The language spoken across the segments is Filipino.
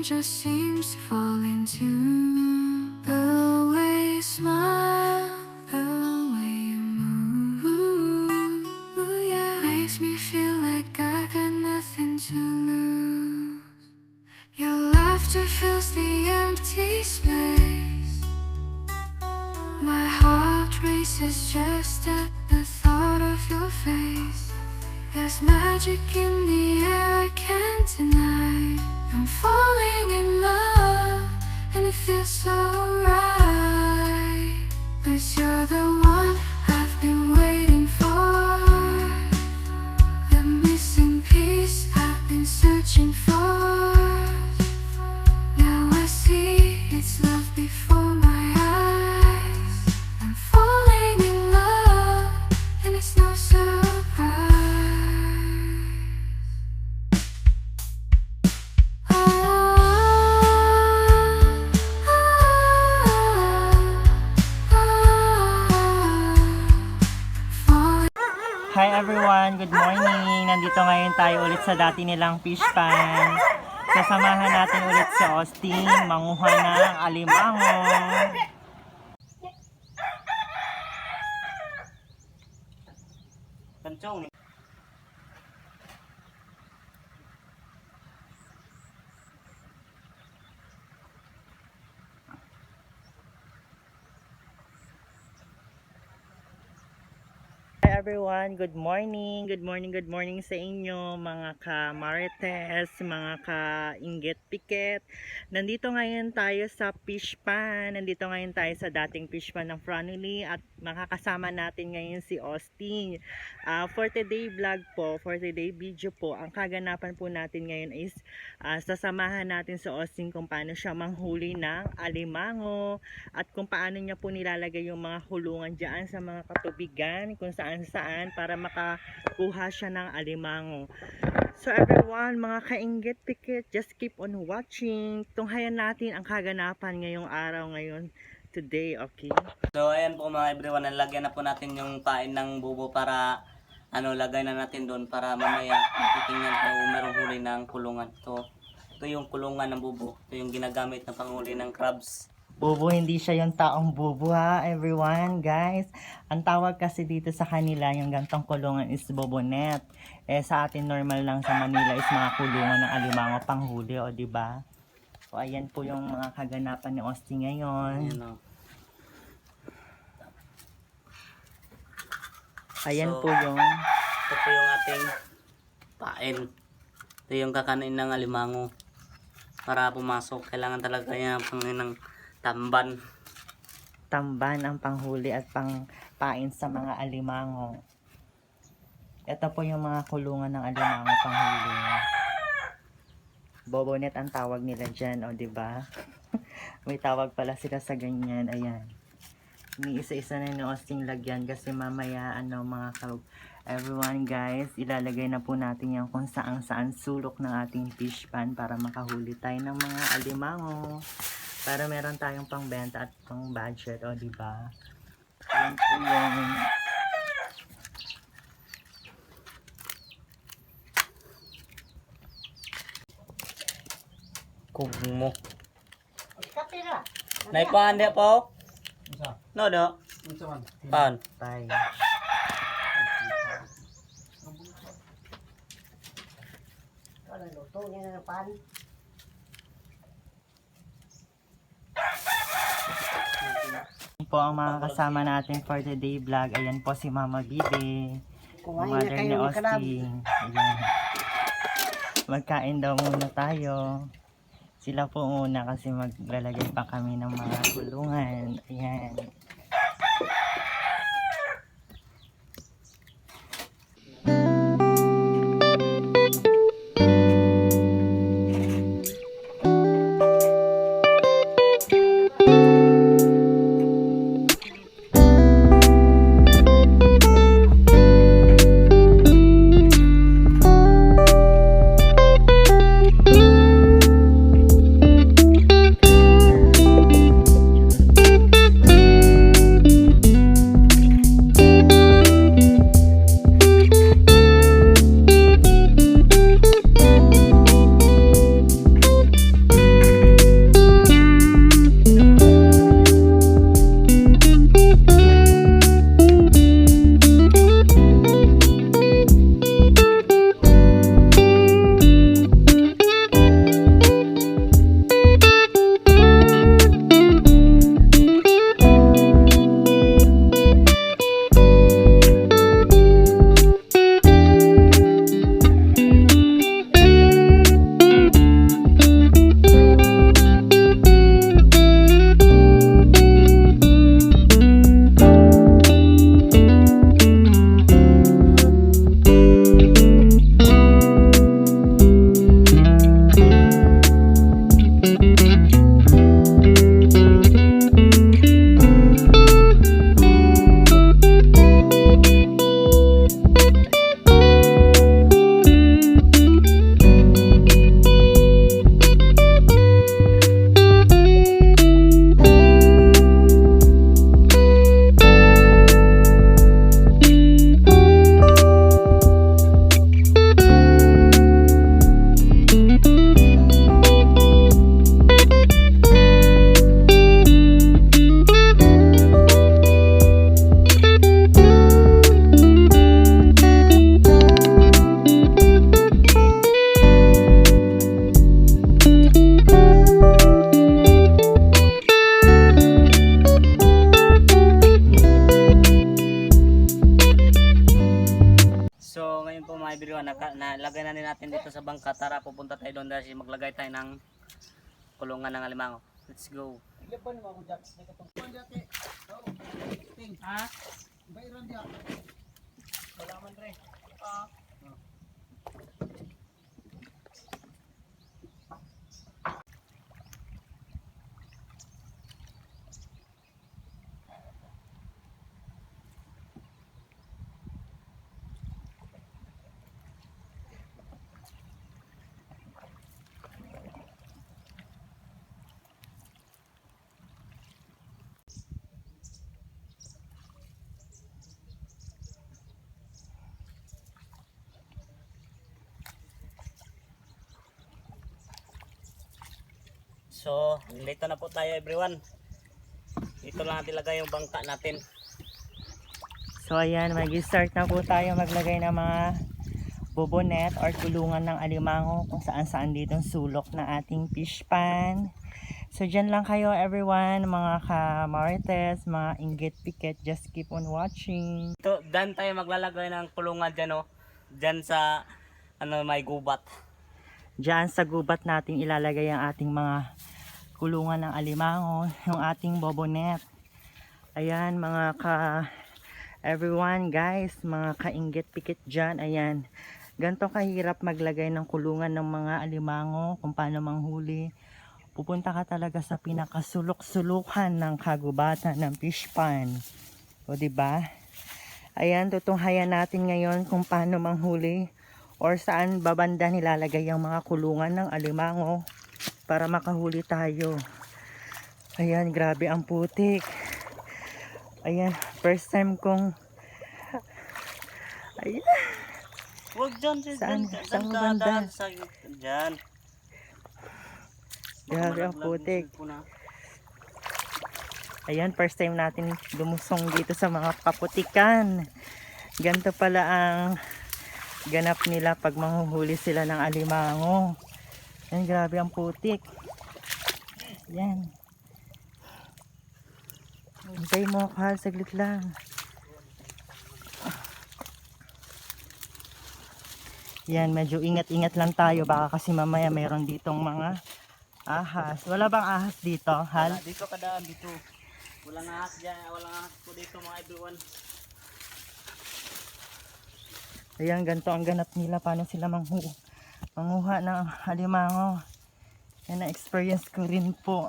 just seems to fall into the way you smile, the way you move. Ooh, yeah, makes me feel like I got nothing to lose. Your laughter fills the empty space. My heart races just at the thought of your face. There's magic in the air I can't deny. I'm falling in love, and it feels so right. 'Cause you're the one I've been waiting for, the missing piece I've been searching for. Now I see it's love before my eyes. I'm falling in love, and it's no surprise. Hi everyone! Good morning! Nandito ngayon tayo ulit sa dati nilang fish pan. Sasamahan natin ulit si Austin manguha ng alimango. Kanchong. Hi everyone, good morning, good morning, good morning sa inyo mga ka-marites, mga ka-inggit piket. Nandito ngayon tayo sa fish pan, nandito ngayon tayo sa dating fish pan ng Franuli at makakasama natin ngayon si Austin. For today vlog po, for today video po, ang kaganapan po natin ngayon is sasamahan natin si Austin kung paano siya manghuli ng alimango at kung paano niya po nilalagay yung mga hulungan dyan sa mga katubigan kung saan para makakuha siya ng alimango. So everyone, mga kainggit pikit, just keep on watching. Tunghayan natin ang kaganapan ngayong araw ngayon, today, okay? So ayan po mga everyone, nalagyan na po natin yung pain ng bubo para lagay na natin doon para mamaya titingnan kung merong huli ng kulungan. Ito yung kulungan ng bubo. Ito yung ginagamit na panghuli ng crabs. Bubo, hindi siya yung taong bubo ha, everyone, guys. Ang tawag kasi dito sa kanila, yung gantong kulungan is bobonet. Sa atin normal lang sa Manila is mga kulungan ng alimango panghuli, o diba? So, ayan po yung mga kaganapan ni Austin ngayon. Ayan, Ayan So, po yung... Ito po yung ating pain. Ito yung kakanin ng alimango. Para pumasok, kailangan talaga yan ng tamban. Tamban ang panghuli at pangpain sa mga alimango. Ito po yung mga kulungan ng alimango panghuli. Bobonet ang tawag nila dyan, o diba? May tawag pala sila sa ganyan. Ayan. Isa-isa na ni Austin lagyan kasi mamaya everyone guys, ilalagay na po natin yung kung saan sulok ng ating fish pan para makahuli tayo ng mga alimango. Para meron tayong pangbenta at pang budget, o diba? Yan po yung Kugmo. Naipahan dia po? No, do? Pan. tayo. Po ang mga kasama natin for today vlog. Ayan po si Mama Bibi, mother ni Austin. Ayan. Magkain daw muna tayo. Sila po muna kasi maglalagay pa kami ng mga kulungan. Ayan. ilagay na natin dito sa bangka. Tara, pupunta tayo doon dahil maglagay tayo ng kulungan ng alimango. Let's go. Ha? Wala man rin. So, dito na po tayo everyone. Dito lang natin lagay yung bangka natin. So ayan, mag-start na po tayo maglagay ng mga bobonet or kulungan ng alimango kung saan dito ang sulok ng ating fish pan. So dyan lang kayo everyone, mga ka-marites, mga inggit piket, just keep on watching. Ito, dyan tayo maglalagay ng kulungan dyan, oh. Dyan sa may gubat. Diyan sa gubat natin ilalagay ang ating mga kulungan ng alimango, yung ating bobonet. Ayan mga everyone guys, mga kainggit pikit dyan. Ayan, ganito kahirap maglagay ng kulungan ng mga alimango kung paano manghuli. Pupunta ka talaga sa pinakasulok-sulukan ng kagubatan ng fish pan. O diba? Ayan, tutunghayan natin ngayon kung paano manghuli or saan babanda nilalagay ang mga kulungan ng alimango para makahuli tayo. Ayan, grabe ang putik. Ayan, first time kong ayan. Huwag dyan, Saan banda? Dyan. Grabe ang putik. Ayan, first time natin lumusong dito sa mga kaputikan. Ganito pala ang ganap nila pag manghuhuli sila ng alimango. Ayan, grabe ang putik. Ayan. Hintay mo, Kahal, saglit lang. Yan, medyo ingat-ingat lang tayo. Baka kasi mamaya mayroon ditong mga ahas. Wala bang ahas dito, Hal? Dito kadaan, dito. Walang ahas dyan, walang ahas po dito mga everyone. Ayan, ganito ang ganap nila. Paano sila manguha ng alimango. Yan, na-experience ko rin po.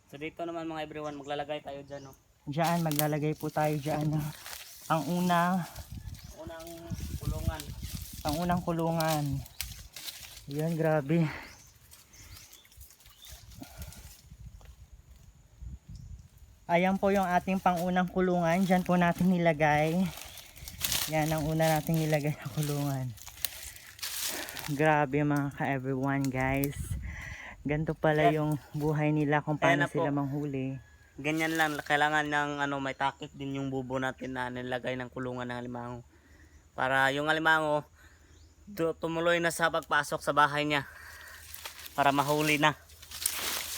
So dito naman mga everyone, maglalagay tayo dyan. Oh. Diyan, maglalagay po tayo dyan. Ang unang kulungan. Ang unang kulungan. Ayan, grabe. Ayan po yung ating pangunang kulungan. Diyan po natin nilagay. Yan ang una natin nilagay na kulungan. Grabe mga ka-everyone guys. Ganito pala yung buhay nila kung paano sila manghuli. Ganyan lang, kailangan ng may takip din yung bubo natin na nilagay ng kulungan ng alimango. Para yung alimango tumuloy na sa pagpasok sa bahay niya. Para mahuli na.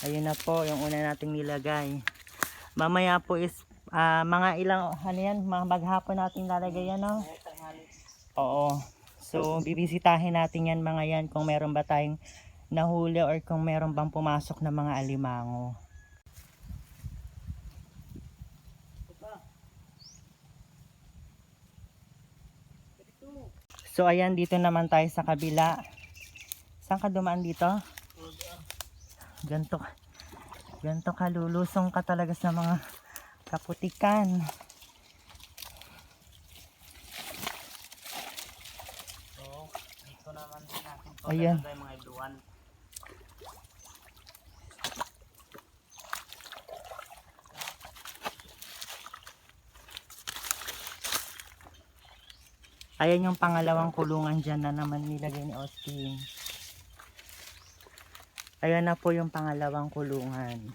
Ayun na po yung una nating nilagay. Mamaya po is mga ilang mga maghapon natin lalagay yan, no? Oo. So bibisitahin natin yan mga yan kung meron ba tayong nahuli or kung meron bang pumasok na mga alimango. So ayan, dito naman tayo sa kabila. Saan ka dumaan dito? Ganto ka, lulusong ka talaga sa mga kaputikan. So, dito naman natin Ayan. mga everyone. Ayan yung pangalawang kulungan dyan na naman nilagay ni Austin. Ayan na po yung pangalawang kulungan.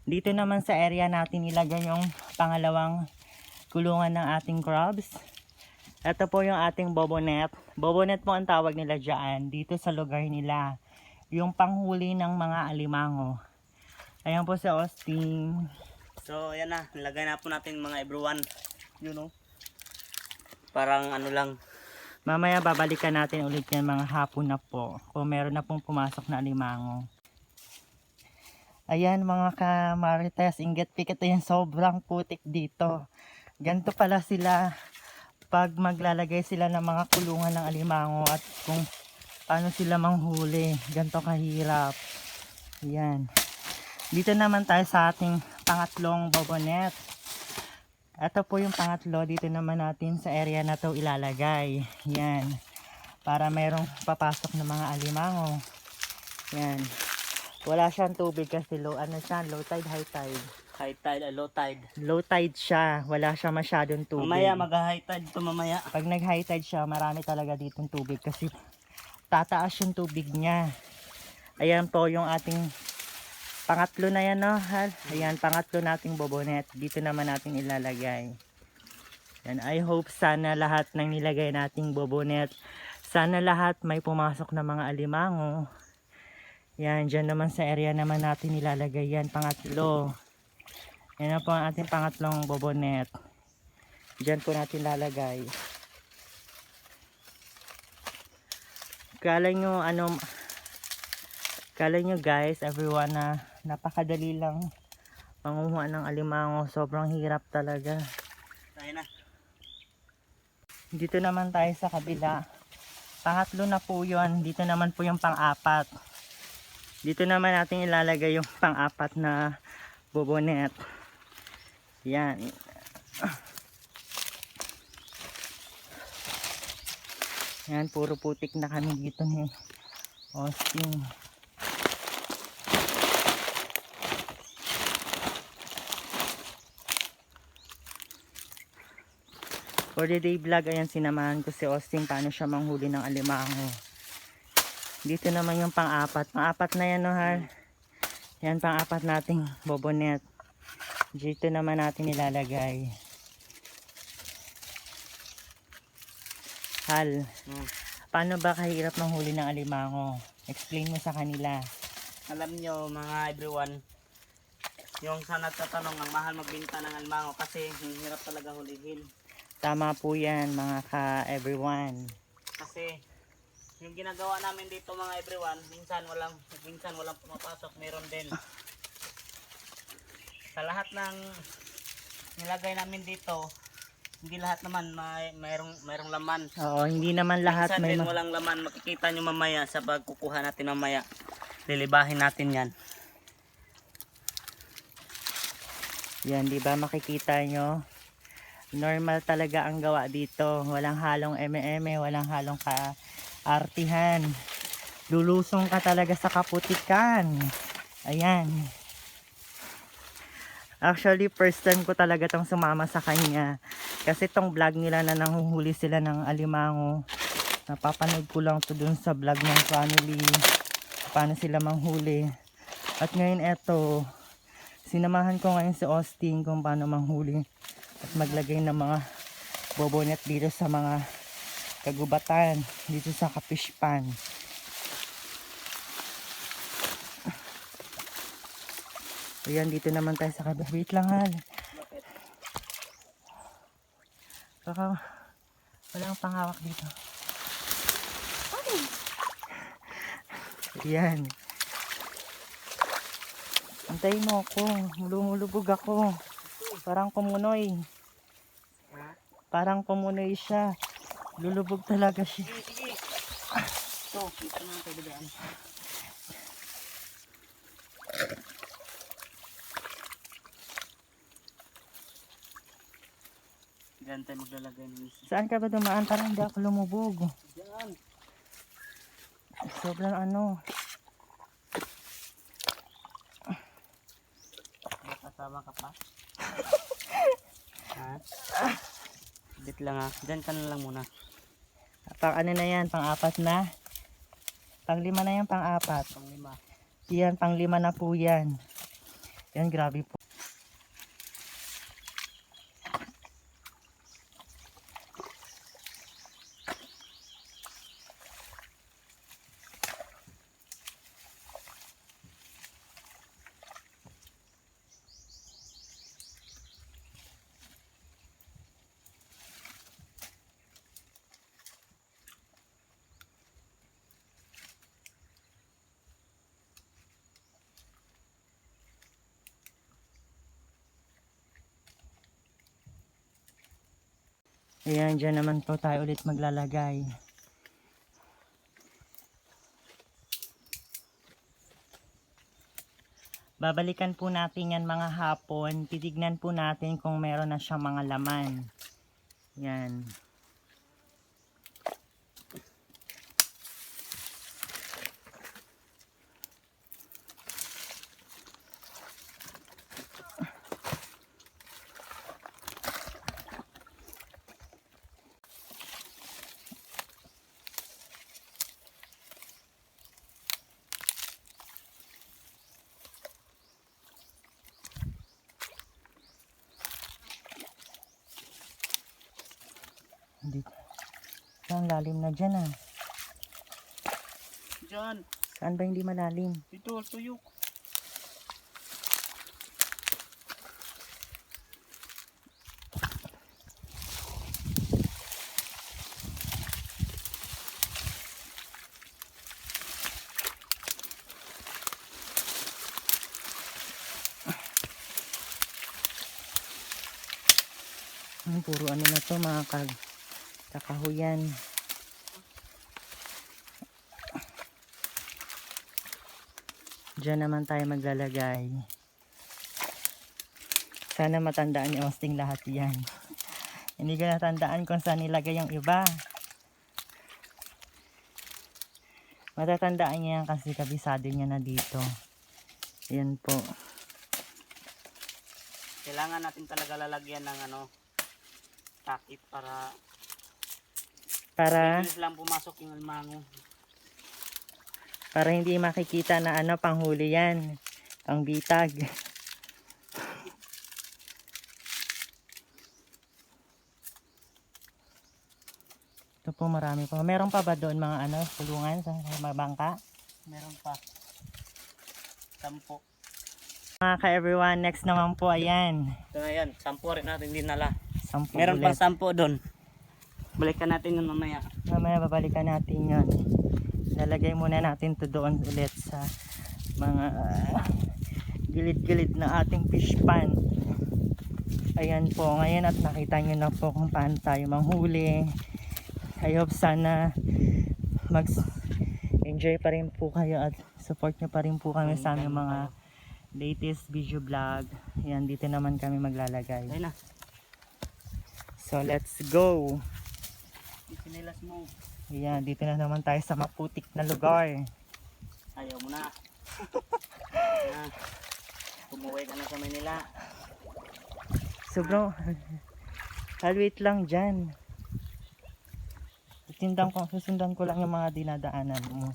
Dito naman sa area natin nilagay yung pangalawang kulungan ng ating crabs. Ito po yung ating bobonet. Bobonet po ang tawag nila dyan, dito sa lugar nila. yung panghuli ng mga alimango. Ayan po si Austin. So, ayan na. Nilagay na po natin mga everyone. You know. Parang ano lang. Mamaya babalikan natin ulit yan mga hapon na po. Kung meron na pong pumasok na alimango. Ayan mga ka-Marites, inggit pikit, ayan, sobrang putik dito. Ganito pala sila pag maglalagay sila ng mga kulungan ng alimango at kung paano sila manghuli. Ganito kahirap. Ayan. Dito naman tayo sa ating pangatlong bobonet. Ito po yung pangatlo. Dito naman natin sa area na to ilalagay. Ayan. Para mayroong papasok ng mga alimango. Ayan. Wala siyang tubig kasi low tide, high tide. High tide, low tide. Low tide siya, wala siya masyadong tubig. Mamaya mag-high tide ito mamaya. Pag nag-high tide siya, marami talaga ditong tubig kasi tataas yung tubig niya. Ayan po yung ating pangatlo na yan, no? Ayan, pangatlo nating bobonet. Dito naman natin ilalagay. And I hope sana lahat ng nilagay nating bobonet, sana lahat may pumasok na mga alimango. Yan, dyan naman sa area naman natin ilalagay yan, pangatlo. Yan na po ang ating pangatlong bobonet. Dyan po natin lalagay. Kala nyo guys, everyone, na napakadali lang manguha ng alimango. Sobrang hirap talaga. Tayo na. Dito naman tayo sa kabila. Pangatlo na po yun. Dito naman po yung pang-apat. Dito naman natin ilalagay yung pang-apat na bobonet. Yan. Yan, puro putik na kami dito ni Austin. For the day vlog, ayan, sinamahan ko si Austin paano siya manghuli ng alimango. Dito naman yung pang-apat. Pang-apat na yan, no, Har? Yan, pang-apat nating bobonet. Dito naman natin ilalagay. Hal, paano ba kahirap manghuli ng alimango? Explain mo sa kanila. Alam nyo mga everyone, yung sa nagtatanong, ang mahal magbenta ng alimango kasi hirap talaga hulihin. Tama po yan mga ka-everyone. Kasi yung ginagawa namin dito mga everyone, minsan walang pumapasok, meron din. Sa lahat ng nilagay namin dito, hindi lahat naman mayroong laman. Oo, hindi naman lahat Minsan may din walang laman, makikita nyo mamaya sa pagkukuha natin mamaya. Lilibahin natin yan. Yan, di ba makikita nyo? Normal talaga ang gawa dito. Walang halong eme-eme, walang halong kaartihan. Lulusong ka talaga sa kaputikan. Ayan. Actually, first time ko talaga tong sumama sa kanya. Kasi tong vlog nila na nanguhuli sila ng alimango, napapanood ko lang to dun sa vlog ng family. Paano sila manghuli. At ngayon eto, sinamahan ko ngayon si Austin kung paano manghuli. At maglagay ng mga bobonet dito sa mga kagubatan. Dito sa ka-fish pan. Ayan, dito naman tayo sa kabila. Wait lang, Hal. Baka walang panghawak dito. Ayan. Antayin mo ako. Lumulubog ako. Parang kumunoy. Parang kumunoy siya. Lulubog talaga siya. Sige. Ito, kita naman tayo daan. Diyan tayo maglalagay ng isa. Saan ka ba dumaan? Parang hindi ako lumubog. Diyan. Sobrang ano. Kasama ka pa? Ha? Bit lang ha. Diyan ka na lang muna. Pang ano na yan? Pang-apat na? Pang-lima na yan, pang-apat. Pang-lima. Yan, pang-lima na po yan. Yan, grabe po. Ayan, dyan naman po tayo ulit maglalagay. Babalikan po natin yan mga hapon. Titignan po natin kung meron na siyang mga laman. Yan. Dito. Ang lalim na dyan ah. Diyan. Saan ba hindi malalim? Dito, tuyok. Puro ano na to mga kakahuyan. Diyan naman tayo maglalagay. Sana matandaan ni Austin lahat yan. Hindi ko natandaan kung saan nilagay yung iba. Matatandaan niya yan kasi kabisado niya na dito. Yan po. Kailangan natin talaga lalagyan ng ano, takip para bilis lang pumasok yung alimango. Para hindi makikita na ano panghuli yan. Pangbitag. Ito po marami pa. Meron pa ba doon mga ano, kulungan sa mga bangka? Meron pa. 10. Mga ka-everyone, next naman po ayan. Ito na yan, 10 rin natin dinala. 10 Meron ulit. pang 10 doon. Balikan natin yun mamaya. Mamaya babalikan natin yun. Lalagay muna natin to doon ulit sa mga gilid-gilid na ating fish pan. Ayan po ngayon at nakita nyo na po kung paano tayo manghuli. I hope sana mag-enjoy pa rin po kayo at support nyo pa rin po kami sa aming mga latest video vlog. Ayan, dito naman kami maglalagay. Ayun na. So let's go. Sinilas mo. Ayan, dito na naman tayo sa maputik na lugar. Ayaw mo na. Tumuwi ka na sa Manila. So bro, wait lang dyan. Susundan ko lang yung mga dinadaanan mo.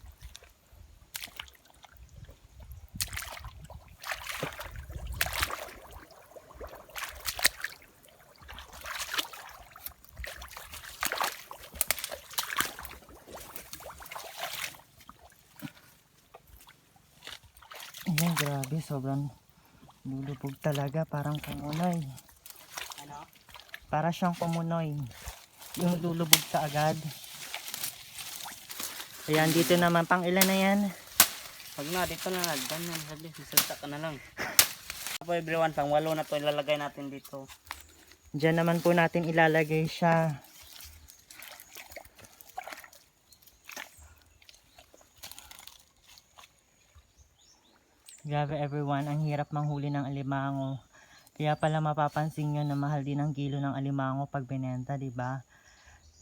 Ayan, grabe, sobrang lulubog talaga, parang kumunoy. Ano? Para siyang kumunoy. Yung lulubog sa agad. Ayan, dito naman, pang ilan na yan? Pag na, dito na nagdan yan. Sabi, sisalta ka na lang. Po everyone, pang 8 na to ilalagay natin dito. Diyan naman po natin ilalagay siya. Grabe everyone, ang hirap manghuli ng alimango. Kaya pala mapapansin nyo na mahal din ang kilo ng alimango pag binenta, diba?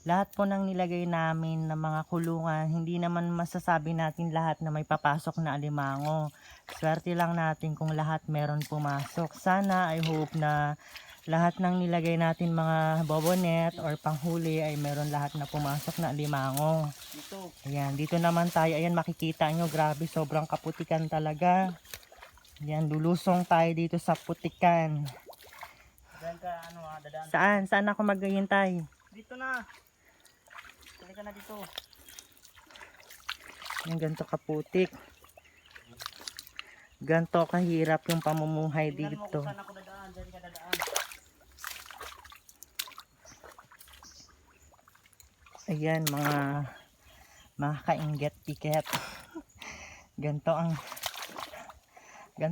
Lahat po ng nilagay namin ng mga kulungan, hindi naman masasabi natin lahat na may papasok na alimango. Swerte lang natin kung lahat meron pumasok. Sana, I hope na lahat ng nilagay natin mga bobonet or panghuli ay meron lahat na pumasok na alimango. Dito. Ayan, dito naman tayo. Ayan, makikita nyo, grabe, sobrang kaputikan talaga. Ayan, lulusong tayo dito sa putikan. Diyan ka, ano dadaan. Saan? Saan ako maghihintay? Dito na. Dali ka na dito. Ayan, ganito kaputik. Ganito kahirap yung pamumuhay Tingnan mo dito. kung saan ako dadaan. Diyan ka dadaan. Ayan, mga kainget piket. Ganito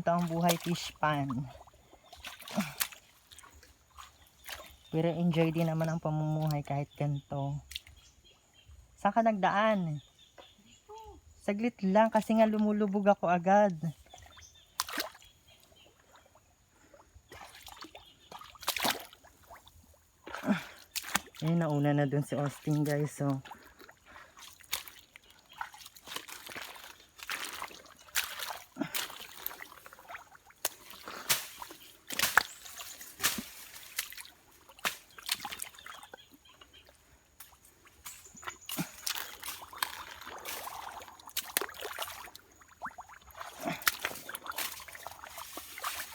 ang buhay fish pan. Pero enjoy din naman ang pamumuhay kahit ganito. Saan ka nagdaan? Saglit lang kasi nga lumulubog ako agad. Ayun, nauna na dun si Austin guys. So,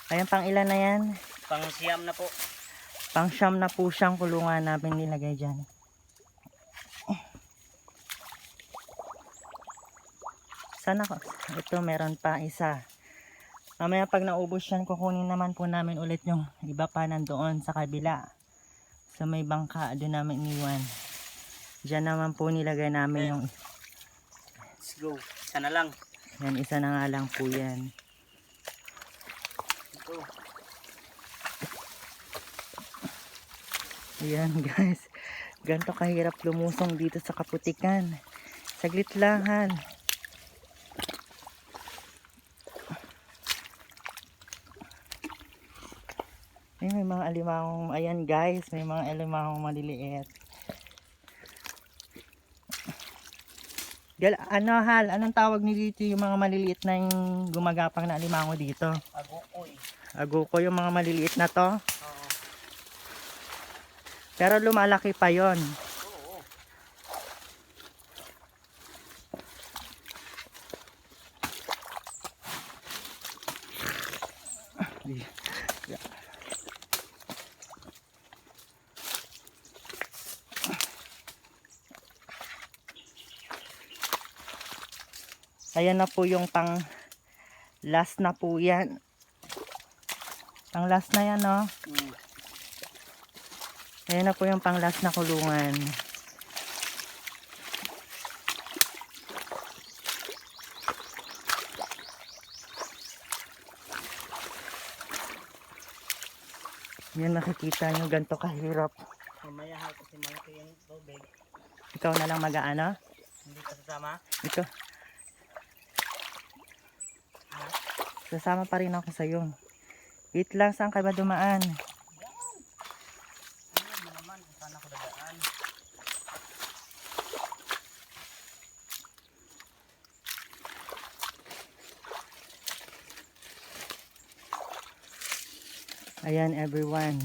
ayan, pang ilan na yan? Pang-siyam na po. Pang siyam na po siyang kulungan namin nilagay dyan. Sana ko. Ito meron pa isa. Mamaya pag naubos yan, kukunin naman po namin ulit yung iba pa nandoon sa kabila. Sa may bangka, doon namin iniwan. Diyan naman po nilagay namin yung... Let's go. Isa na lang. Yan, isa na nga lang po yan. Ito. Ayan guys. Ganito kahirap lumusong dito sa Kaputikan. Saglit lang han. Ay, may mga alimangong, ayan guys, may mga alimangong maliliit. Ano hal, anong tawag ni dito yung mga maliliit na yung gumagapang na alimango dito? Agukoy. Aguko yung mga maliliit na to. Oo. Pero lumalaki pa yon. Oo. Ayan na po yung pang last na po yan. Pang last na yan, no? Ayan na po yung pang last na kulungan. Yan, nakikita nyo ganito kahirap. Mamaya ha, kasi malaki yung tubig. Ikaw na lang mag-aano? Hindi ka sasama? Ito. Sasama pa rin ako sa'yo. Wait lang, saan ka ba dumaan? Ano naman, saan ako dadaan? Ayan everyone.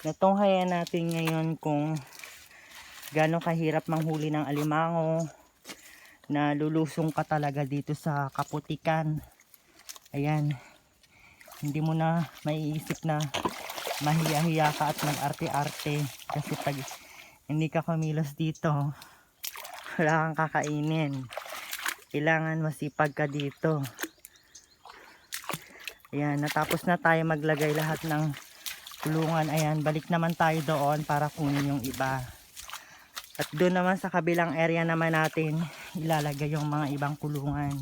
Natunghayan natin ngayon kung gaano kahirap manghuli ng alimango na lulusong ka talaga dito sa Kaputikan. Ayan. Hindi mo na maiisip na mahiya-hiya ka at mag-arte-arte kasi pag hindi ka kumilos dito, wala kang kakainin. Kailangan masipag ka dito. Ayan, natapos na tayo maglagay lahat ng kulungan. Ayan, balik naman tayo doon para kunin yung iba. At doon naman sa kabilang area naman natin ilalagay yung mga ibang kulungan.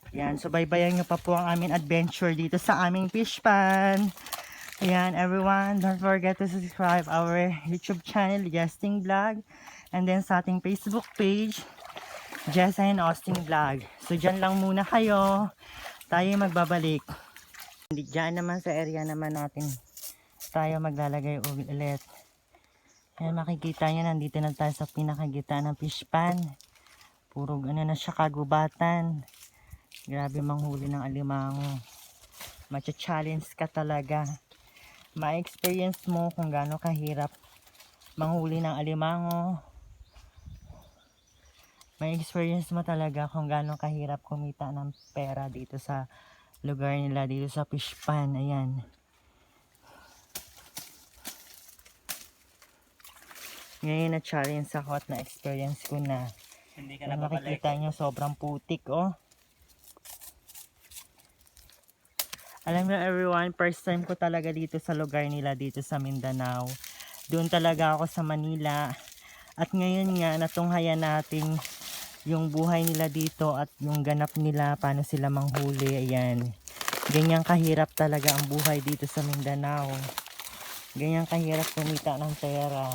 Ayan, so baybayan nyo pa po ang aming adventure dito sa aming fish pan. Ayan, everyone, don't forget to subscribe our YouTube channel, Justin Vlog. And then sa ating Facebook page, Jessa and Austin Vlog. So dyan lang muna kayo. Tayo magbabalik. Diyan naman sa area naman natin tayo maglalagay ulit. Ayan, makikita nyo, nandito na tayo sa pinakagita ng fish pan. Puro ano na siya, kagubatan. Grabe manghuli ng alimango. Macha-challenge ka talaga. Ma-experience mo kung gaano kahirap manghuli ng alimango. Ma-experience mo talaga kung gaano kahirap kumita ng pera dito sa lugar nila, dito sa fish pan. Ayan. Ngayon na-challenge ako at na-experience ko na. Hindi ka Kung na babalik. makikita nyo, sobrang putik, oh. Alam niyo everyone, first time ko talaga dito sa lugar nila, dito sa Mindanao. Doon talaga ako sa Manila. At ngayon nga, natunghayan natin yung buhay nila dito at yung ganap nila, paano sila manghuli. Ayan. Ganyan kahirap talaga ang buhay dito sa Mindanao. Ganyan kahirap kumita ng pera.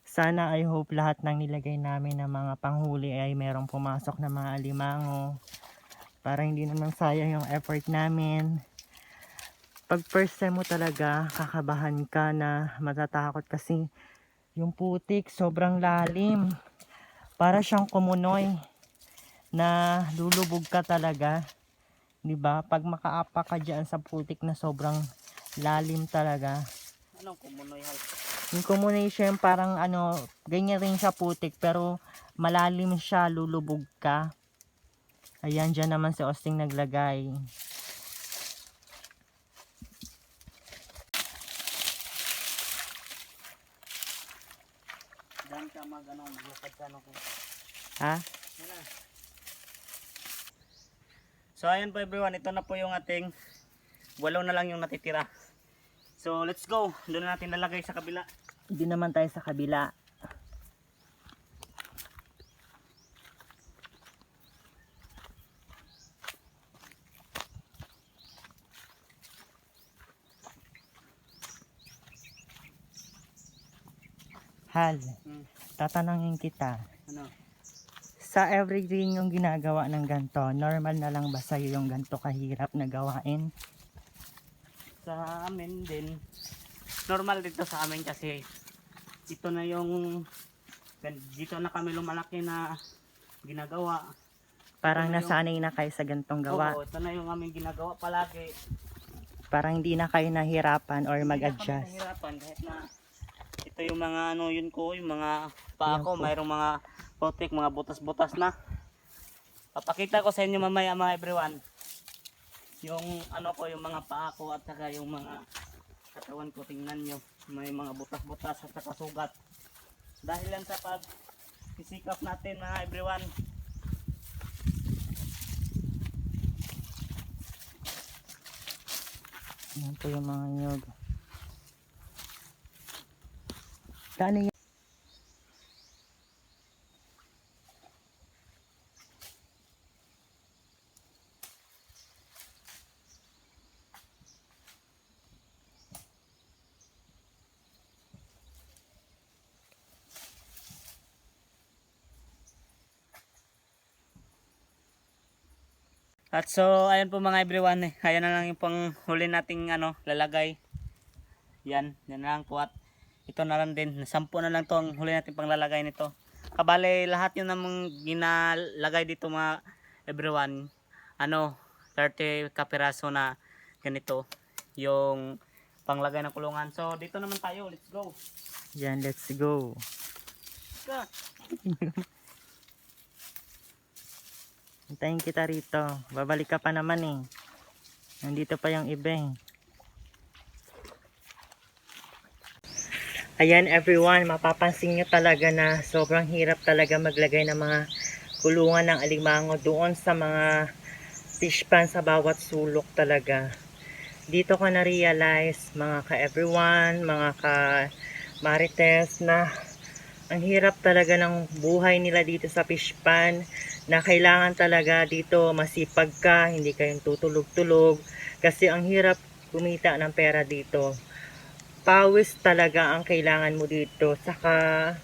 Sana I hope lahat ng nilagay namin na mga panghuli ay merong pumasok na mga alimango. Para hindi naman sayang yung effort namin. Pag first time mo talaga, kakabahan ka na matatakot kasi yung putik sobrang lalim. Para siyang kumunoy na lulubog ka talaga. 'Di ba? Pag makaapa ka diyan sa putik na sobrang lalim talaga. Anong kumunoy hal? Yung kumunoy siya yung parang ano, ganyan rin siya putik pero malalim siya, lulubog ka. Ayan, dyan naman si Osting naglagay. Diyan ka maglakad ka ano ko. Ha? So ayun po everyone, ito na po yung ating 8 na lang yung natitira. So let's go, doon na natin lalagay sa kabila. Hindi naman tayo sa kabila. Hal, tatanungin kita. Ano? Sa everyday yung ginagawa ng ganto, normal na lang ba sa'yo yung ganto kahirap na gawain? Sa amin din, normal dito sa amin kasi ito na yung dito na kami lumalaki na ginagawa. Parang Ito na nasanay na kayo sa gantong gawa. Oo, ito na yung aming ginagawa palagi. Parang hindi na kayo nahirapan or Hindi na kami mag-adjust. nahihirapan kahit na ito yung mga ano yun ko, yung mga paa ko, Yan po. mayroong mga putik, mga butas-butas na. Papakita ko sa inyo mamaya mga everyone. Yung ano ko, yung mga paa ko at saka yung mga katawan ko, tingnan nyo. May mga butas-butas at saka sugat. Dahil yan sa pag-isikap natin mga everyone. Yan po yung mga nyog. Kaano yan? At so, ayan po mga everyone, ayan na lang yung pang huli nating ano, lalagay. Yan na lang po at ito na lang din, 10 na lang to ang huli natin pang lalagay nito. Kabale, lahat yun namang ginalagay dito mga everyone, ano, 30 kapiraso na ganito, yung panglagay ng kulungan. So, dito naman tayo, let's go. Yan, let's go. Ka. Hintayin kita rito. Babalik ka pa naman eh. Nandito pa yung iba eh. Ayan everyone, mapapansin nyo talaga na sobrang hirap talaga maglagay ng mga kulungan ng alimango doon sa mga fish pan sa bawat sulok talaga. Dito ko na-realize mga ka-everyone, mga ka-marites na ang hirap talaga ng buhay nila dito sa fish pan na kailangan talaga dito masipag ka, hindi kayong tutulog-tulog kasi ang hirap kumita ng pera dito. Pawis talaga ang kailangan mo dito. Saka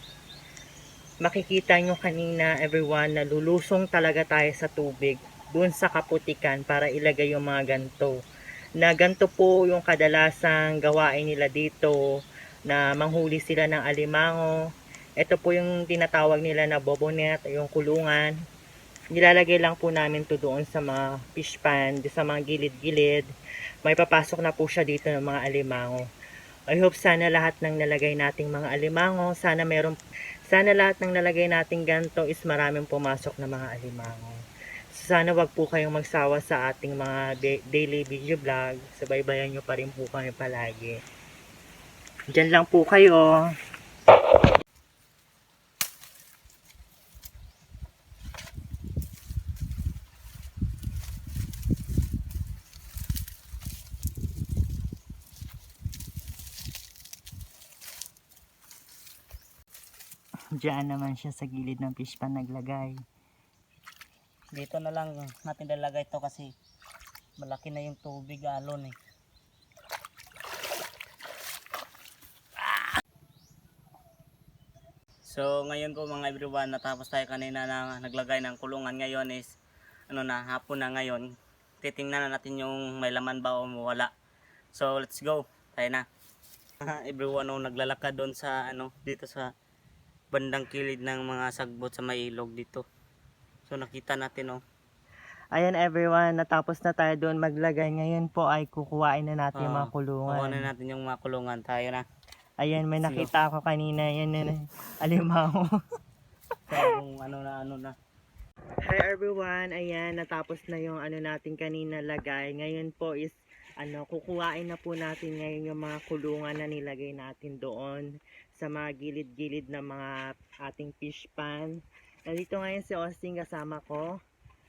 makikita nyo kanina everyone na lulusong talaga tayo sa tubig dun sa kaputikan para ilagay yung mga ganto. Na ganto po yung kadalasang gawain nila dito na manghuli sila ng alimango. Ito po yung tinatawag nila na bobonet, yung kulungan. Nilalagay lang po namin to doon sa mga fish pan, sa mga gilid-gilid. May papasok na po siya dito ng mga alimango. I hope sana lahat ng nalagay nating mga alimango, sana lahat ng nalagay nating ganto is maraming pumasok na mga alimango. So, sana wag po kayong magsawa sa ating mga daily video vlog. Subaybayan nyo pa rin po kami palagi. Diyan lang po kayo. Diyan naman siya sa gilid ng fish pan naglagay. Dito na lang natin lalagay ito kasi malaki na yung tubig alon eh. So ngayon po mga everyone, natapos tayo kanina na naglagay ng kulungan. Ngayon is ano na, hapon na ngayon. Titingnan na natin yung may laman ba o wala. So let's go, tayo na. Everyone naglalakad doon sa dito sa bandang kilid ng mga sagbot sa may ilog dito. So nakita natin Ayan everyone, natapos na tayo doon maglagay. Ngayon po ay kukuhain na natin yung mga kukuha na kulungan. natin yung mga kulungan. Tayo na. Ayan, may Sige. nakita ako kanina. Yan na, alimango. So kung ano na. Hi everyone, ayan, natapos na yung natin kanina lagay. Ngayon po is, kukuhain na po natin ngayon yung mga kulungan na nilagay natin doon sa mga gilid-gilid na mga ating fish pan. Nandito ngayon si Austin kasama ko.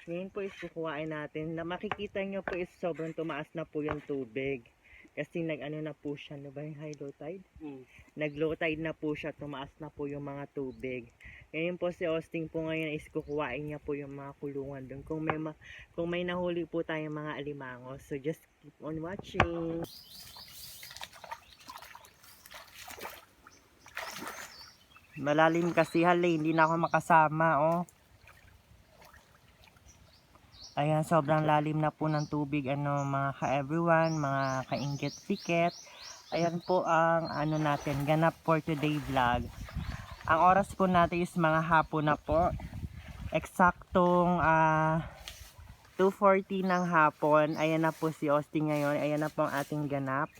Ngayon po is kukuhain natin. Na makikita nyo po is sobrang tumaas na po yung tubig. Kasi na po siya, ano ba yung high low tide? Nag-low tide na po siya, tumaas na po yung mga tubig. Ngayon po si Austin po ngayon is kukuhain niya po yung mga kulungan doon. Kung may nahuli po tayong mga alimango. So just keep on watching. Malalim kasi hindi na ako makasama Ayan, sobrang lalim na po ng tubig, mga ka-everyone, mga ka-inggit piket. Ayan po ang natin, ganap for today vlog. Ang oras po natin is mga hapon na po. Eksaktong 2:40 ng hapon. Ayan na po si Austin ngayon. Ayan na po ang ating ganap.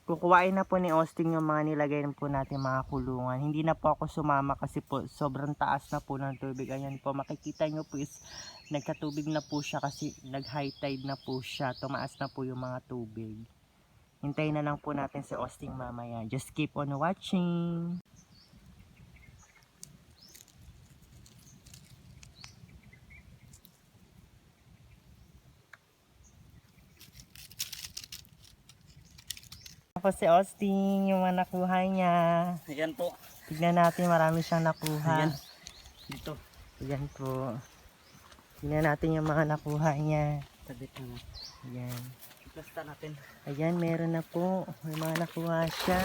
Kukuhain na po ni Austin yung mga nilagay na po natin mga kulungan. Hindi na po ako sumama kasi po sobrang taas na po ng tubig. Ayan po, makikita nyo po is nagkatubig na po siya kasi nag-high tide na po siya. Tumaas na po yung mga tubig. Hintayin na lang po natin si Austin mamaya. Just keep on watching. Tapos si Austin, yung mga nakuha niya. Ayan po. Tignan natin, marami siyang nakuha. Ayan. Dito. Ayan po. Tignan natin yung mga nakuha niya. Tabit na. Ayan. Basta natin. Ayan, meron na po. May mga nakuha siya.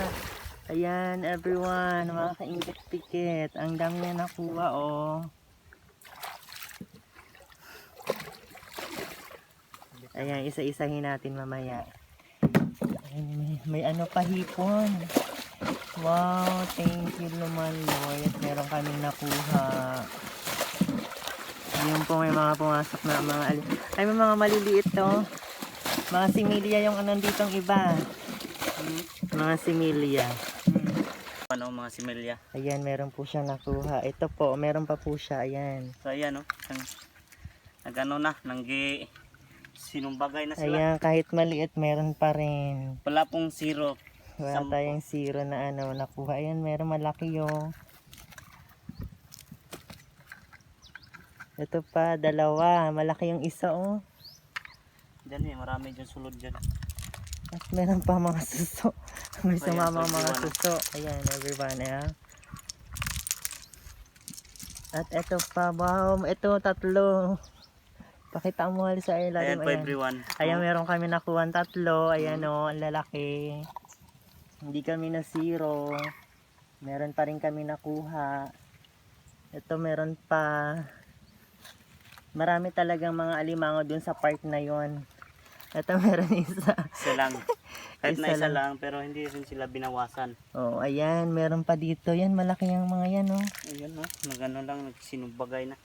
Ayan, everyone. Mga ka-inggit piket. Ang dami niya nakuha, Ayan, isa-isahin natin mamaya. Ayan, may pa hipon. Wow, thank you naman, Lord. Meron kaming nakuha. Ayun po, may mga pumasok na mga may mga maliliit to. Mga similya yung nanditong iba. Mga similya. Ano mga similya. Ayan, meron po siyang nakuha. Ito po, meron pa po siya. Ayan. So ayan nagano na, sinumbagay na sila. Ayan, kahit maliit, meron pa rin. Wala pong zero. Wala Sampo. tayong zero na nakuha. Ayan, meron malaki Ito pa, dalawa. Malaki yung isa Diyan marami dyan sulod dyan. At meron pa mga suso. May Ayan, sumama so mga everyone. suso. Ayan, everyone. At ito pa, wow. Ito, tatlo. Pakita mo sa ilalim. Ayan po everyone. Ayan, meron kami nakuha tatlo. Ayan ang lalaki. Hindi kami na zero. Meron pa rin kami nakuha. Ito meron pa. Marami talagang mga alimango dun sa part na yon. Ito meron isa. Isa lang. Kahit na Isa isa lang pero hindi rin sila binawasan. Oh, ayan, meron pa dito. Yan, malaki yung mga yan, Ayan nagano lang, nagsinumbagay na.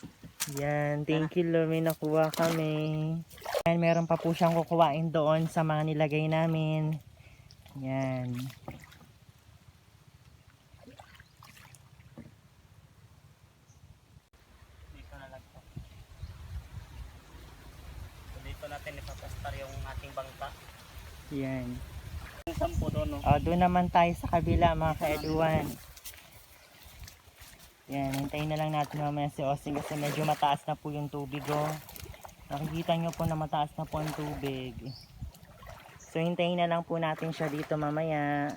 Yan, thank you Lord, may nakuha kami. Ayan, meron pa po siyang kukuhain doon sa mga nilagay namin. Yan. Dito na lang to. So dito natin ipapastar yung ating bangka. Yan. Yung sampo doon Doon naman tayo sa kabila mga ka-eduan. Yan, hintayin na lang natin mamaya si Austin kasi medyo mataas na po yung tubig Nakikita nyo po na mataas na po ang tubig. So hintayin na lang po natin siya dito mamaya.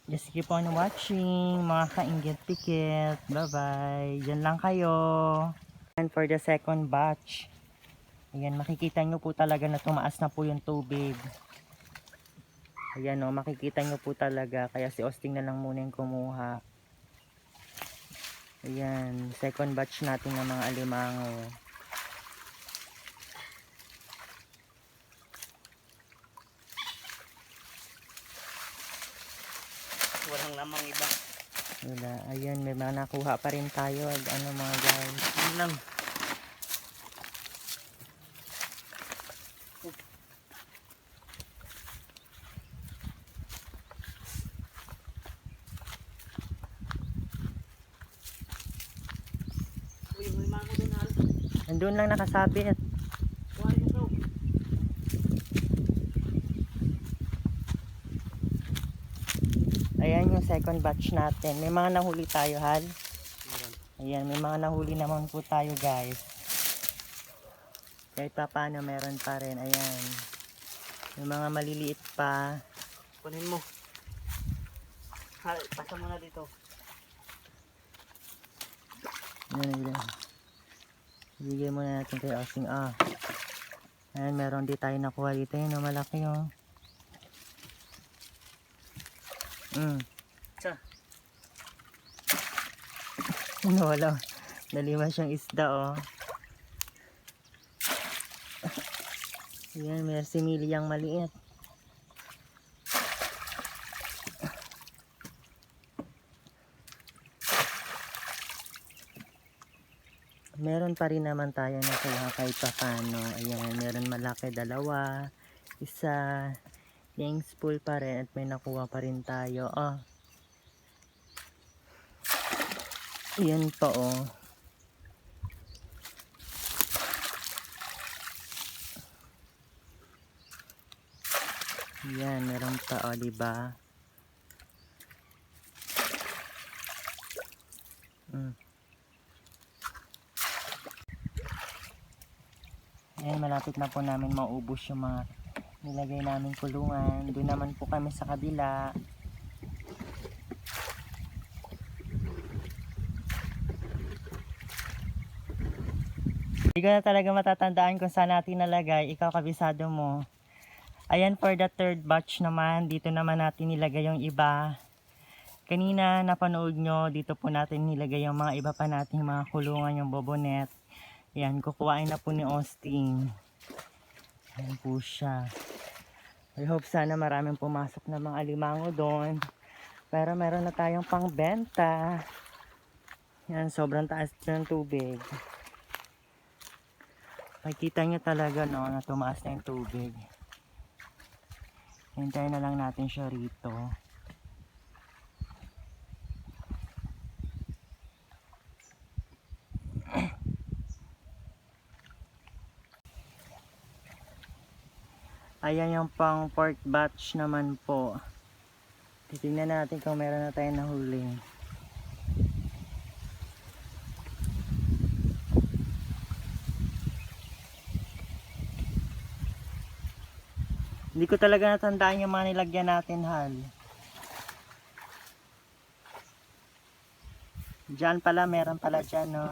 Just keep on watching mga ka-inggit piket. Bye bye. Diyan lang kayo. And for the second batch, ayan, makikita nyo po talaga na tumaas na po yung tubig. Ayan o, makikita nyo po talaga. Kaya si Austin na lang muna yung kumuha. Ayan, second batch natin ng mga alimango. Walang lamang iba. Wala. Ayan, may mga nakuha pa rin tayo. Ano mga guys. Yun lang. Uy, may mango doon, Hal. Nandun lang nakasabit. Kuhain mo daw. Ayan yung second batch natin. May mga nahuli tayo, Hal. Meron. Ayan, may mga nahuli naman po tayo, guys. Kahit pa paano, meron pa rin. Ayan. May mga maliliit pa. Kunin mo. Hal, pasa mo na dito. Ayan. Bigay muna natin kay Austin. Ayan, meron din tayo nakuha dito. Ayan, malaki oh. Sa. Wala. Nalimas siyang isda oh. Ayan, may similyang maliit. Meron pa rin naman tayo nakuha kahit pa paano. Ayan, meron malaki, dalawa. Isa. Yung spool pa rin at may nakuha pa rin tayo. Ayan pa oh. Ayan, meron pa oh, diba? Ayan, malapit na po namin maubos yung mga nilagay namin kulungan. Doon naman po kami sa kabila. Hindi ko na talaga matatandaan kung saan natin nalagay. Ikaw, kabisado mo. Ayan, for the third batch naman, dito naman natin nilagay yung iba. Kanina napanood nyo, dito po natin nilagay yung mga iba pa nating mga kulungan, yung bobonet. Ayan, kukuhain na po ni Austin. Ayan po siya. I hope sana maraming pumasok na mga alimango doon. Pero meron na tayong pangbenta. Yan, sobrang taas ng tubig. Makikita nyo talaga no, na tumaas na yung tubig. Hintayin na lang natin siya rito. Ayan yung pang fourth batch naman po. Titingnan natin kung meron na tayong nahuli. Hindi ko talaga natandaan yung mga nilagyan natin, Hal. Diyan pala, meron pala dyan, no?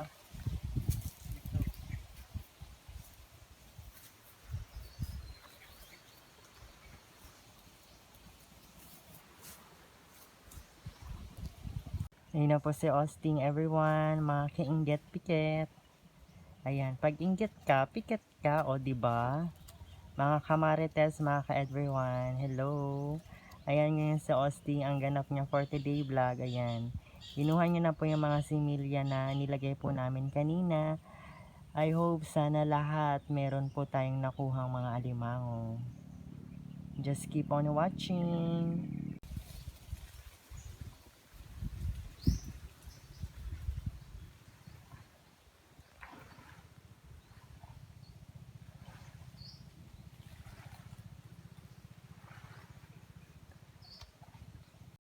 Ayun na po si Austin, everyone, mga kainggit piket. Ayan, pag inggit ka, piket ka, o diba? Mga kamarites, mga ka-everyone, hello. Ayan ngayon si Austin, ang ganap niya for today vlog, ayan. Ginuha niya na po yung mga similya na nilagay po namin kanina. I hope sana lahat meron po tayong nakuhang mga alimango. Just keep on watching.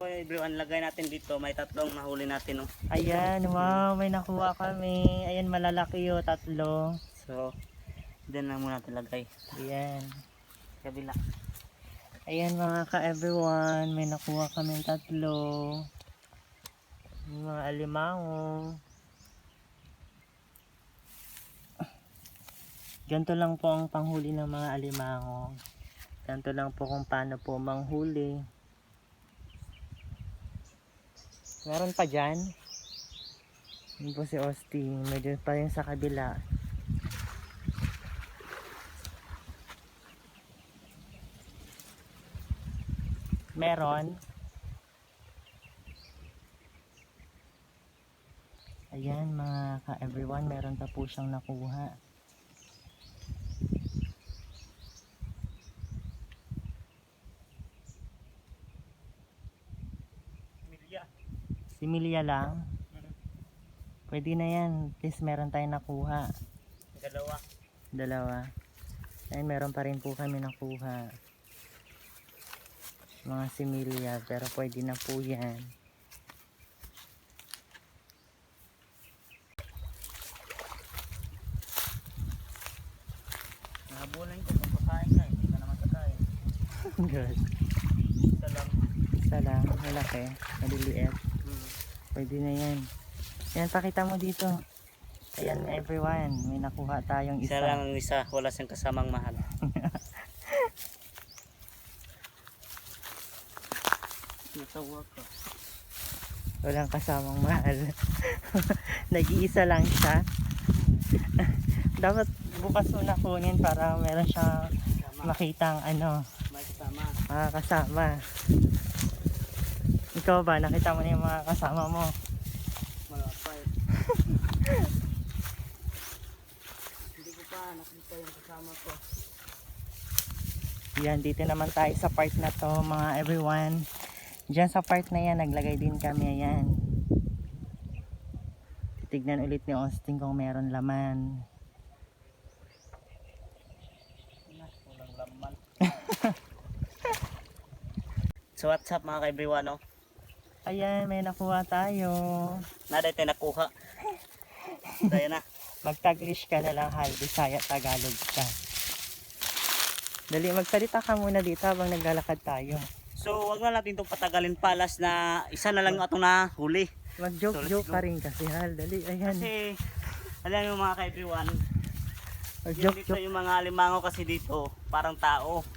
Okay, everyone, lagay natin dito. May tatlong nahuli natin. Oh. Ayan, wow, may nakuha kami. Ayan, malalaki o, tatlo. So, dyan lang muna natin lagay. Ayan. Kabila. Ayan mga ka-everyone, may nakuha kami tatlo. Yung mga alimango. Ganito lang po ang panghuli ng mga alimango. Ganito lang po kung paano po manghuli. Meron pa dyan. Yun po si Austin. Medyo pa rin sa kabila. Meron. Ayan mga ka-everyone, meron pa po siyang nakuha. Similya lang. Pwede na yan. At least meron tayong nakuha. Dalawa. Ayun, meron pa rin po kami nakuha. Mga similya. Pero pwede na po yan. Nahabulan ko kung pakain ka. Hindi ka naman kakain. Good. Isa lang. Isa lang. Malaki. Maliliit. Pwede na yan. Yan, pakita mo dito. Ayan everyone, may nakuha tayong isa. Isa lang ang isa. Wala siyang kasamang mahal. Natawa ka. Walang kasamang mahal. Nag-iisa lang siya. Dapat bukas mo na kunin para meron siyang makitang May kasama. mga kasama. Ikaw ba, nakita mo na yung mga kasama mo? Malapay. Hindi ko pa nakita yung kasama ko. Yan, dito naman tayo sa part na to mga everyone. Diyan sa part na yan, naglagay din kami. Ayan. Titignan ulit ni Austin kung meron laman. Walang laman. So what's up mga ka-everyone, no? Ayan, may nakuha tayo. Naday tayo nakuha. Daya na. Mag-Taglish ka na lang, Hal. Bisaya, Tagalog ka. Dali, magsalita ka muna dito habang naglalakad tayo. So wag na natin itong patagalin palas na isa na lang yung atong nahuli. Mag-joke-joke ka rin kasi, Hal. Dali, ayan. Kasi alam mo mga ka-everyone, yung dito Mag-joke-joke. yung mga alimango kasi dito parang tao.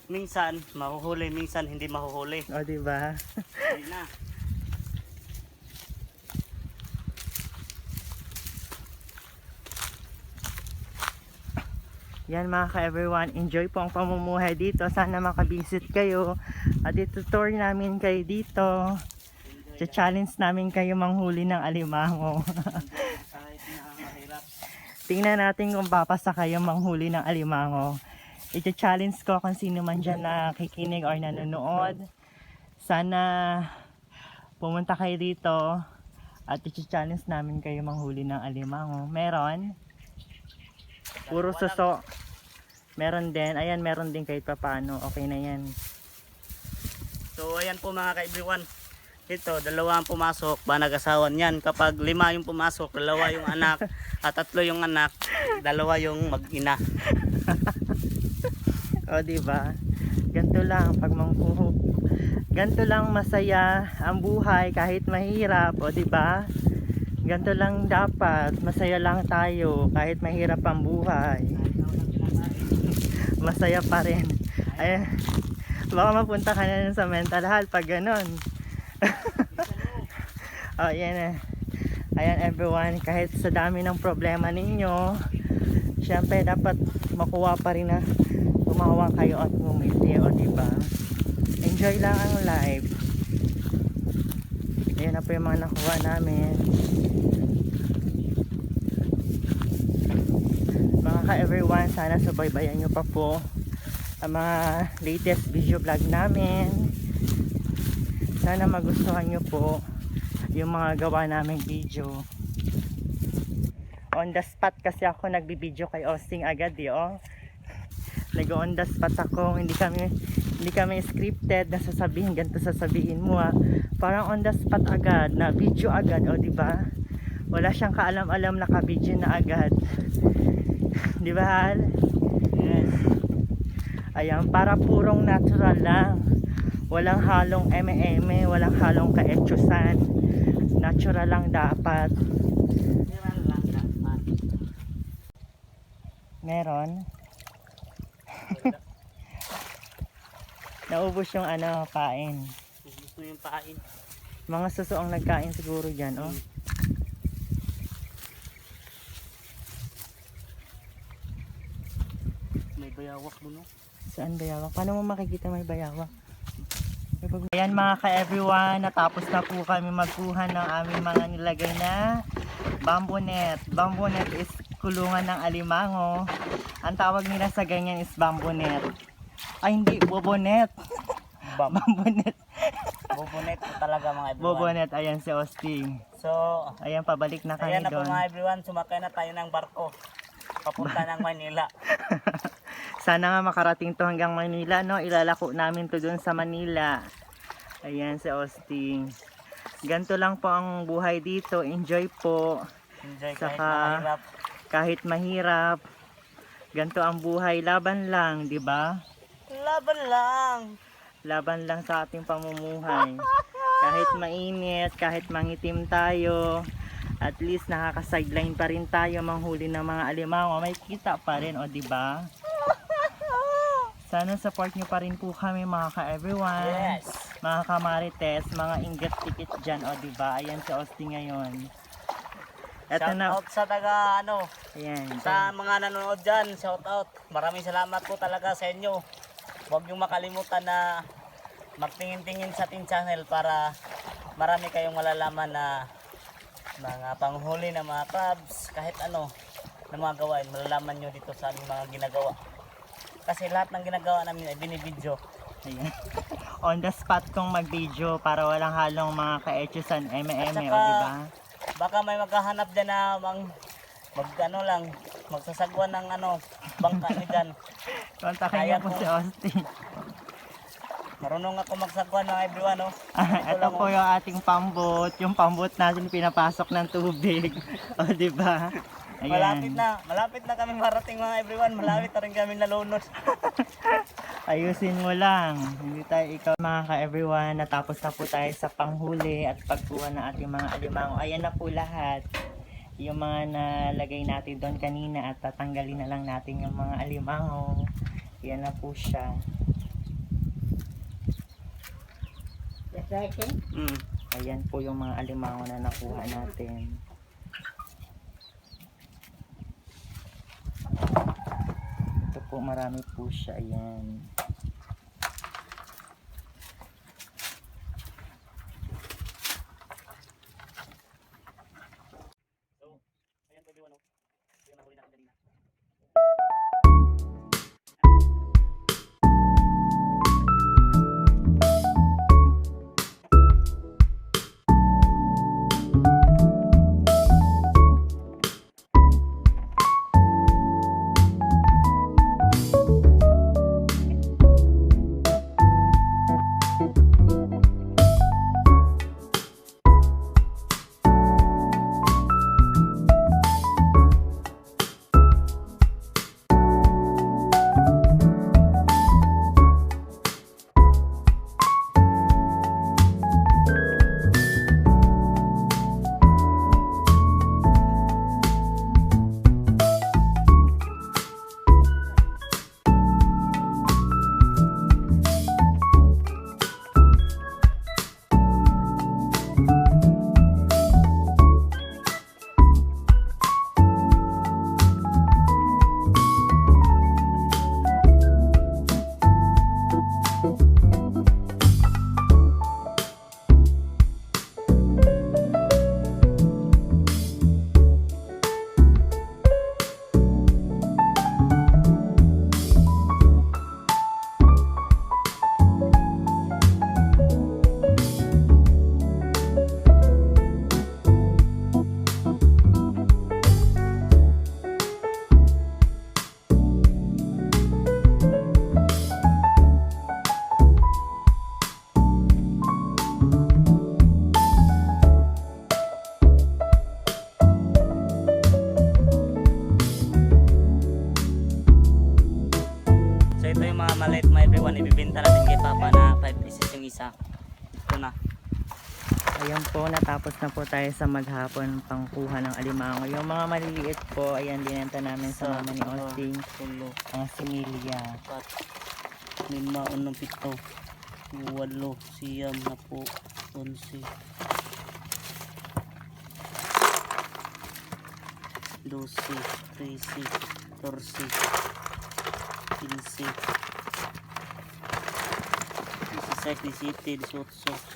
Minsan mahuhuli, minsan hindi mahuhuli. O, diba? Hindi na. Yan mga ka-everyone, enjoy po ang pamumuhay dito. Sana makabisit kayo. At itutour namin kayo dito. Challenge namin kayo manghuli ng alimango. Kahit na mahirap. Tingnan natin kung papasa kayo manghuli ng alimango. I-challenge ko kung sino man dyan nakikinig or nanonood. Sana pumunta kayo dito at i-challenge namin kayo manghuli ng alimango. Meron? Puro suso. Meron din. Ayan, meron din kahit papaano. Okay na yan. So ayan po mga ka-everyone. Ito, dalawa ang pumasok, ba nag-asawan yan. Kapag 5 yung pumasok, 2 yung anak, at 3 yung anak, 2 yung mag-ina. O, diba? Ganito lang pag ganito lang masaya ang buhay kahit mahirap, o diba? Ganito lang dapat, masaya lang tayo kahit mahirap ang buhay. Masaya pa rin. Ay, baka mapunta ka na sa mental health pag ganon. Oh, yan na. Ayan everyone, kahit sa dami ng problema ninyo, syempre dapat makuha pa rin na tumawa kayo at ngumiti, o diba? Enjoy lang ang life. Ayan na po yung mga nakuha namin. Mga ka-everyone, sana subaybayan nyo pa po ang mga latest video vlog namin. Sana magustuhan nyo po yung mga gawa naming video. On the spot kasi ako nagbibideo kay Austin agad, oh. Nag-on the spot ako, hindi kami scripted na sasabihin ganito sasabihin mo, ah. Parang on the spot agad, na video agad, oh, di ba? Wala siyang kaalam-alam na ka-video na agad. Di ba, Hal? Yes. Ayan, para purong natural lang. Walang halong eme-eme, walang halong kaetsusan. Natural lang dapat. Meron lang dapat. Meron. Naubos yung ano, pain. Gusto yung pain. Mga suso ang nagkain siguro dyan, oh. May bayawak doon, oh. Saan bayawak? Paano mo makikita may bayawak? Ayan mga ka-everyone, natapos na po kami magkuha ng aming mga nilagay na bamboo net. Bamboo net is kulungan ng alimango. Ang tawag nila sa ganyan is bamboo net. Ay hindi, bobo net. Bamboo net. Bobo net po talaga mga everyone. Bobo net, ayan si Austin. So, Ayan, pabalik na kami ayan na po doon. mga everyone, sumakay na tayo ng barko. Papunta ng Manila. Sana nga makarating to hanggang Manila, no? Ilalako namin to doon sa Manila. Ayan si Austin. Ganito lang po ang buhay dito. Enjoy po. Enjoy kahit Saka, na mahirap. kahit mahirap. Ganito ang buhay. Laban lang, di ba? Laban lang. Laban lang sa ating pamumuhay. Kahit mainit, kahit mangitim tayo, at least nakaka-sideline pa rin tayo manghuli ng mga alimango. May kita pa rin, o di ba? Sana support nyo pa rin po kami mga ka-everyone. Yes. Mga kamarites, mga ingat tikit dyan, o di ba? Ayan si Austin ngayon. Eto Shout na. out sa taga ano, Ayan. sa mga nanonood dyan. Shout out. Maraming salamat po talaga sa inyo. Huwag niyong makalimutan na magtingin-tingin sa ating channel para marami kayong malalaman na mga panghuli na mga crabs, kahit ano na mga gawain, malalaman nyo dito sa aming mga ginagawa. Kasi lahat ng ginagawa namin ay binibidyo. Ayan. On the spot kong mag-video para walang halong mga ka-echusan, eme-eme, o At saka, di ba? Baka may maghahanap dyan na magsasagwan ng ano, bangka ni dyan. Kontakin Kaya niyo po ko. si Austin. Marunong ako magsagwan ng everyone, no? Ito po yung ating pambot. Yung pambot natin pinapasok ng tubig. O, di ba? Malapit na kami marating mga everyone. Malapit na rin kami nalunod. Ayusin mo lang. Hindi tayo ikaw mga ka-everyone. Natapos na po tayo sa panghuli at pagkuha ng ating mga alimango. Ayan na po lahat. Yung mga nalagay natin doon kanina at tatanggalin na lang natin yung mga alimango. Ayan na po siya. Ayan po yung mga alimango na nakuha natin. Ito po, marami po siya. Ayan. So, ayan po everyone, no? Yung nahuli natin kanina. So ito yung mga maliit mga everyone, ibibenta natin kay Papa na 5 pieces yung isa. Ito na. Ayan po, natapos na po tayo sa maghapon pangkuha ng alimango. Yung mga maliliit po, ayan, binenta namin sa mama ni Austin. Tulo, Ang similya. 4, 5, 6, 7, 8, 9, 10, 12, 13, 14, 15, 16, 17, 18,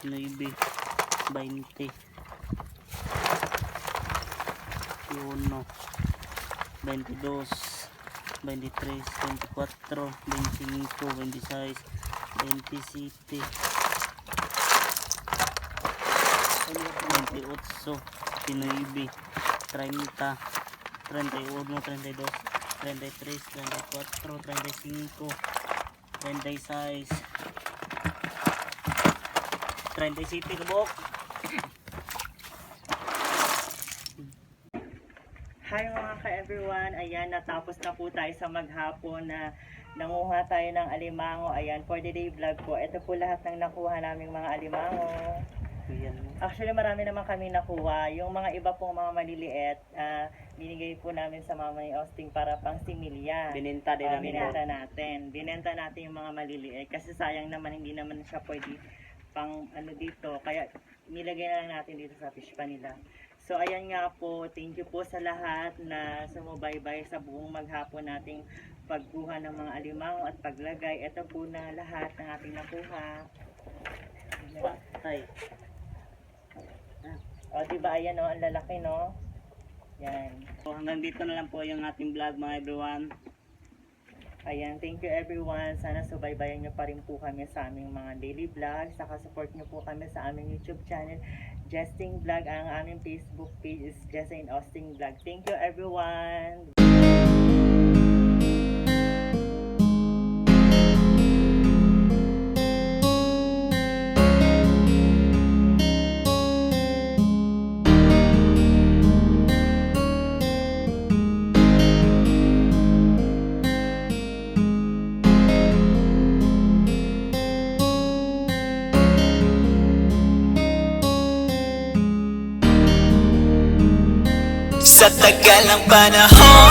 19, 20, 21, 22, 23, 24, 25, 26, 27, 28, 29, 30, 31, 32, 33, 34, 35, 36, 37 kabok. Hi mga ka-everyone, ayan, natapos na po tayo sa maghapon na nanguha tayo ng alimango. Ayan, for the day vlog po, ito po lahat ng nakuha naming mga alimango. Ayan. Actually, marami naman kami nakuha. Yung mga iba pong mga maliliit, binigay po namin sa mama ni Austin para pang similya. Bininta din namin. Binenta natin yung mga maliliit kasi sayang naman, hindi naman siya pwede pang ano dito. Kaya nilagay na lang natin dito sa fish pa nila. So ayan nga po, thank you po sa lahat na sumubaybay sa buong maghapon nating pagkuha ng mga alimango at paglagay. Ito po na lahat ng ating nakuha. Patay. O diba, ayan o, ang lalaki no? Yan. So hanggang dito na lang po yung ating vlog mga everyone. Ayan, thank you everyone. Sana subaybayan nyo pa rin po kami sa aming mga daily vlog. Saka support nyo po kami sa aming YouTube channel, Justin Vlog. Ang aming Facebook page is Justin Austin Vlog. Thank you everyone. Sa tagal ng panahon